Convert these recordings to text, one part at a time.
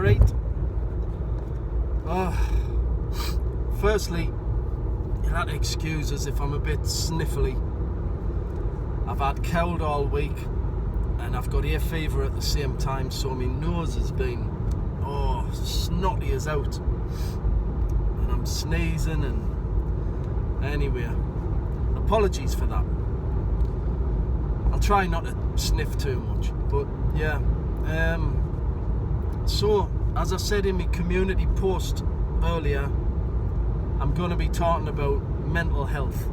Alright. Firstly, you'll have to excuse us if I'm a bit sniffly. I've had cold all week and I've got hay fever at the same time, so my nose has been snotty as out. And I'm sneezing and anyway, apologies for that. I'll try not to sniff too much, but yeah. So, as I said in my community post earlier, I'm going to be talking about mental health,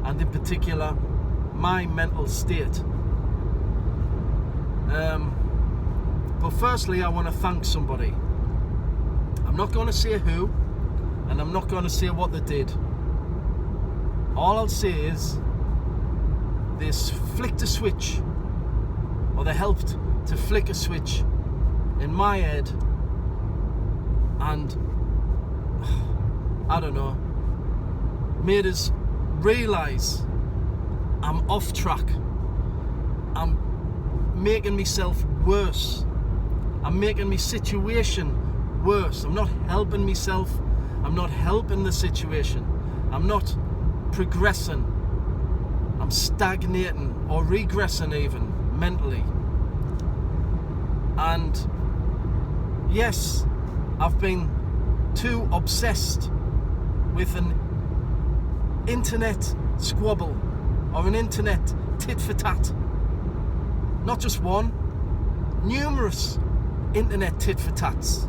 and in particular, my mental state. But firstly, I want to thank somebody. I'm not going to say who, and I'm not going to say what they did. All I'll say is, they flicked a switch, or they helped to flick a switch in my head, and I don't know, made us realise I'm off track. I'm making myself worse. I'm making my situation worse. I'm not helping myself. I'm not helping the situation. I'm not progressing. I'm stagnating or regressing even mentally. And yes, I've been too obsessed with an internet squabble or an internet tit for tat. Not just one, numerous internet tit for tats.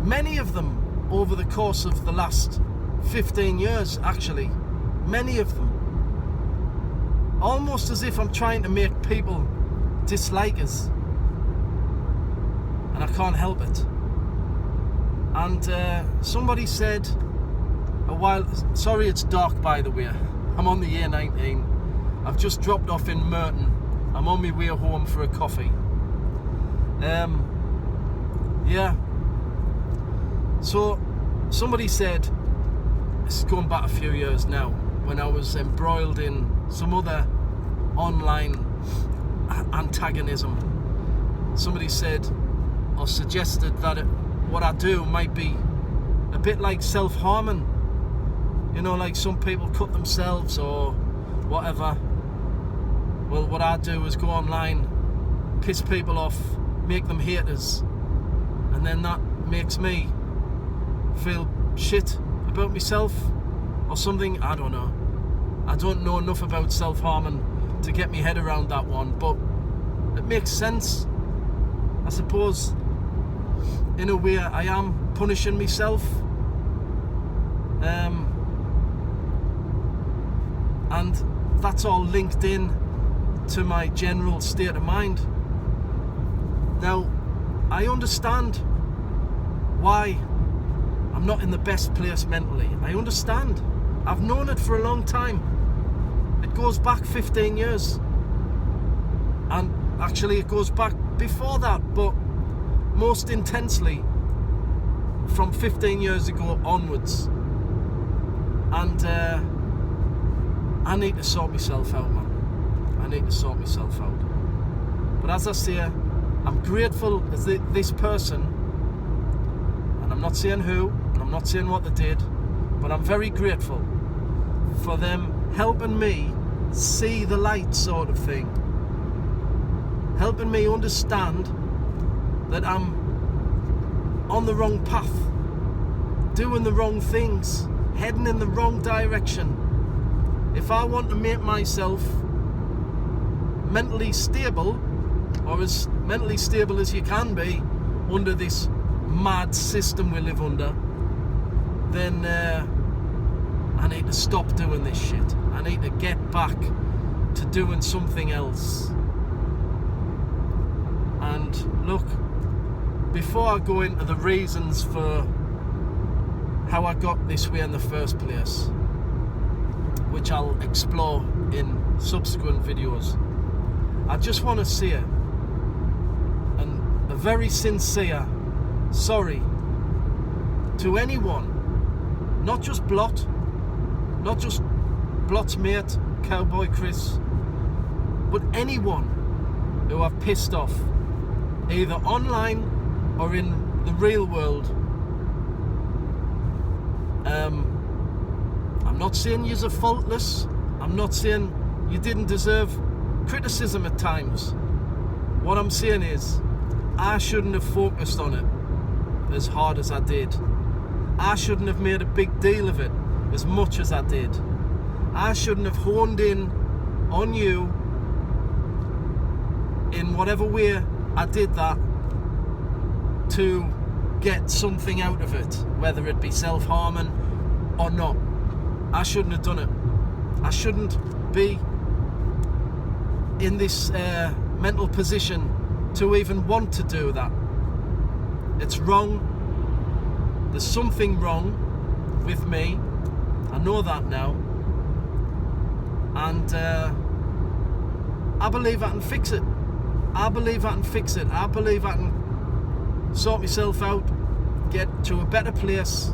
Many of them over the course of the last 15 years, actually. Many of them. Almost as if I'm trying to make people dislike us. And I can't help it. And somebody said a while... Sorry, it's dark, by the way. I'm on the A19. I've just dropped off in Merton. I'm on my way home for a coffee. Yeah. So, somebody said, this is going back a few years now, when I was embroiled in some other online antagonism. Somebody said, or suggested that what I do might be a bit like self-harming. You know, like some people cut themselves or whatever. Well, what I do is go online, piss people off, make them haters, and then that makes me feel shit about myself or something. I don't know. I don't know enough about self-harming to get my head around that one, but it makes sense. I suppose in a way I am punishing myself. And that's all linked in to my general state of mind. Now, I understand why I'm not in the best place mentally. I understand. I've known it for a long time. It goes back 15 years. And actually it goes back before that, but most intensely from 15 years ago onwards. And I need to sort myself out, man. I need to sort myself out. But as I say, I'm grateful as this person, and I'm not saying who, and I'm not saying what they did, but I'm very grateful for them helping me see the light, sort of thing. Helping me understand that I'm on the wrong path, doing the wrong things, heading in the wrong direction. If I want to make myself mentally stable, or as mentally stable as you can be under this mad system we live under, then I need to stop doing this shit. I need to get back to doing something else. And look, before I go into the reasons for how I got this way in the first place, which I'll explore in subsequent videos, I just want to say a very sincere sorry to anyone, not just Blot, not just Blot's mate, Cowboy Chris, but anyone who I've pissed off either online or in the real world. I'm not saying you're faultless. I'm not saying you didn't deserve criticism at times. What I'm saying is, I shouldn't have focused on it as hard as I did. I shouldn't have made a big deal of it as much as I did. I shouldn't have honed in on you in whatever way I did that to get something out of it, whether it be self-harming or not. I shouldn't have done it. I shouldn't be in this mental position to even want to do that. It's wrong. There's something wrong with me. I know that now. And I believe I can fix it. I believe I can fix it. I believe I can sort myself out, get to a better place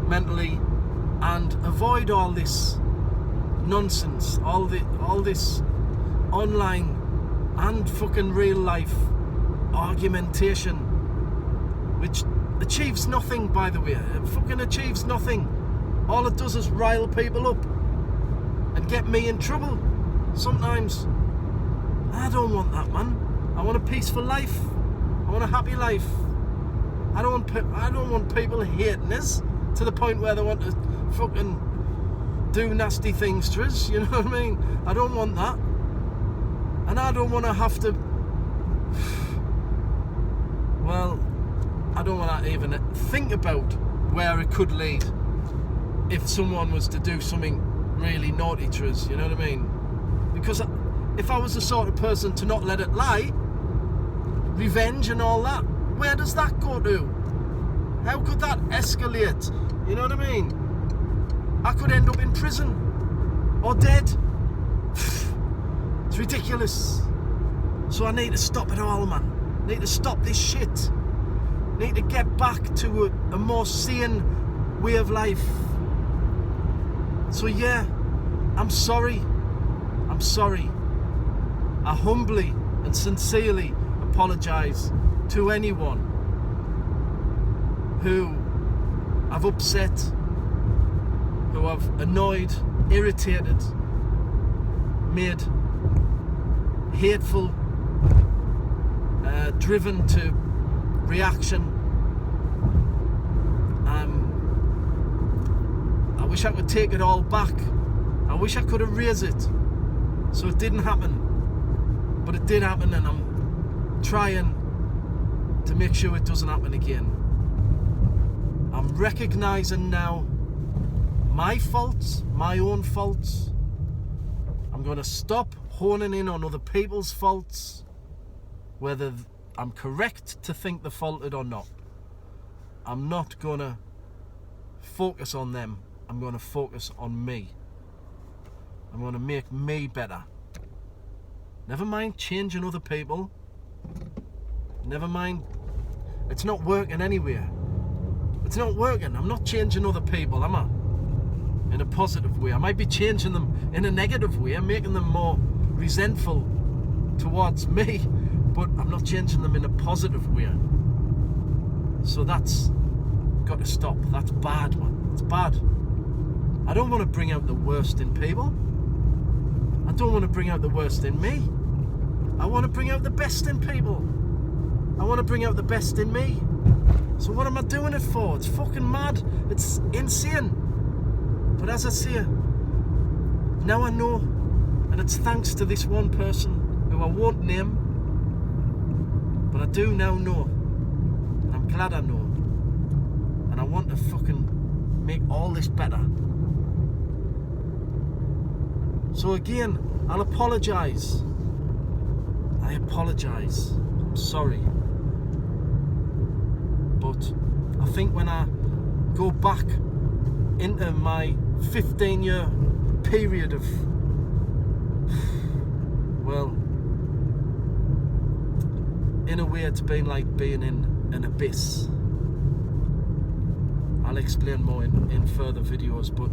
mentally, and avoid all this nonsense, all this online and fucking real life argumentation, which achieves nothing, by the way. It fucking achieves nothing. All it does is rile people up and get me in trouble sometimes. I don't want that, man. I want a peaceful life. I want a happy life. I don't want people hating us to the point where they want to fucking do nasty things to us, you know what I mean? I don't want that. And I don't want to have to... Well, I don't want to even think about where it could lead if someone was to do something really naughty to us, you know what I mean? Because if I was the sort of person to not let it lie, revenge and all that, where does that go to? How could that escalate? You know what I mean? I could end up in prison or dead. It's ridiculous. So I need to stop it all, man. I need to stop this shit. I need to get back to a more sane way of life. So yeah, I'm sorry. I'm sorry. I humbly and sincerely apologise to anyone who I've upset, who I've annoyed, irritated, made hateful, driven to reaction. I wish I could take it all back. I wish I could erase it so it didn't happen. But it did happen, and I'm trying to make sure it doesn't happen again. I'm recognising now my faults, my own faults. I'm going to stop honing in on other people's faults, whether I'm correct to think they're faulted or not. I'm not going to focus on them. I'm going to focus on me. I'm going to make me better. Never mind changing other people. Never mind. It's not working anywhere. It's not working. I'm not changing other people, am I? In a positive way. I might be changing them in a negative way, making them more resentful towards me, but I'm not changing them in a positive way. So that's got to stop. That's bad, man. It's bad. I don't want to bring out the worst in people. I don't want to bring out the worst in me. I want to bring out the best in people. I want to bring out the best in me. So what am I doing it for? It's fucking mad. It's insane. But as I say, now I know, and it's thanks to this one person who I won't name, but I do now know, and I'm glad I know, and I want to fucking make all this better. So again, I'll apologise. I apologise. I'm sorry. But I think when I go back into my 15-year period of, well, in a way it's been like being in an abyss. I'll explain more in further videos, but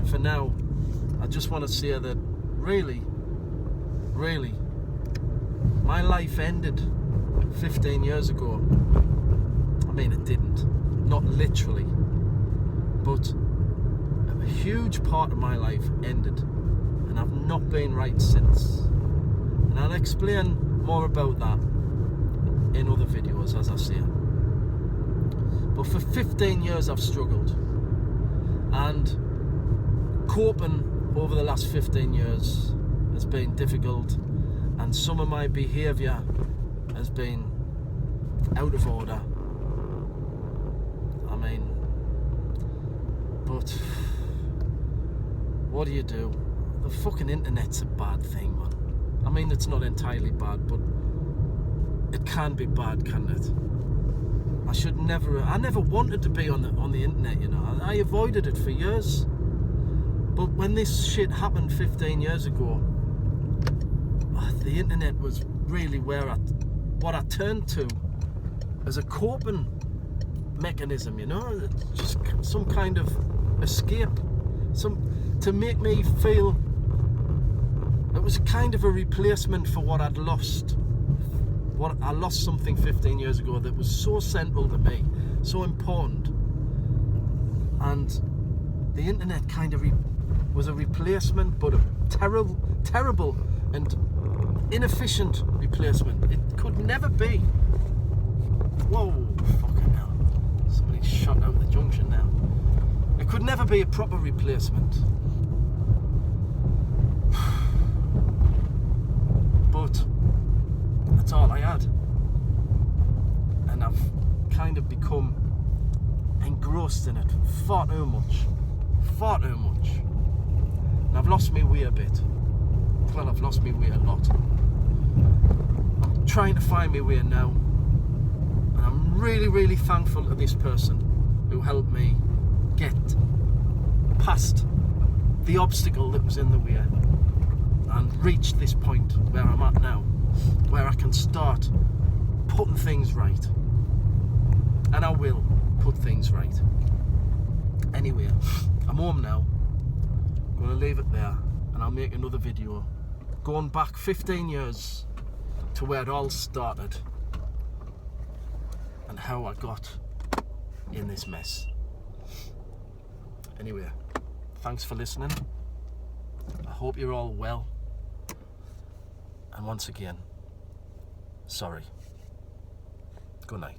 for now, I just want to say that really, my life ended 15 years ago, I mean, it didn't, not literally, but a huge part of my life ended, and I've not been right since. And I'll explain more about that in other videos, as I say. But for 15 years I've struggled, and coping over the last 15 years has been difficult, and some of my behaviour has been out of order. I mean, but what do you do? The fucking internet's a bad thing, man. I mean, it's not entirely bad, but it can be bad, can't it? I never wanted to be on the internet, you know. I avoided it for years. But when this shit happened 15 years ago, the internet was really what I turned to as a coping mechanism, you know, just some kind of escape, to make me feel it was kind of a replacement for what I'd lost. I lost something 15 years ago that was so central to me, so important, and the internet kind of was a replacement, but a terrible and inefficient replacement. It could never be. Whoa, fucking hell. Somebody shot out the junction now. It could never be a proper replacement. But that's all I had. And I've kind of become engrossed in it far too much. And I've lost my way a bit. Well, I've lost my way a lot. I'm trying to find my way now. And I'm really, really thankful to this person who helped me get past the obstacle that was in the way and reach this point where I'm at now, where I can start putting things right. And I will put things right. Anyway, I'm home now. I'm going to leave it there, and I'll make another video going back 15 years to where it all started and how I got in this mess. Anyway, thanks for listening. I hope you're all well. And once again, sorry. Good night.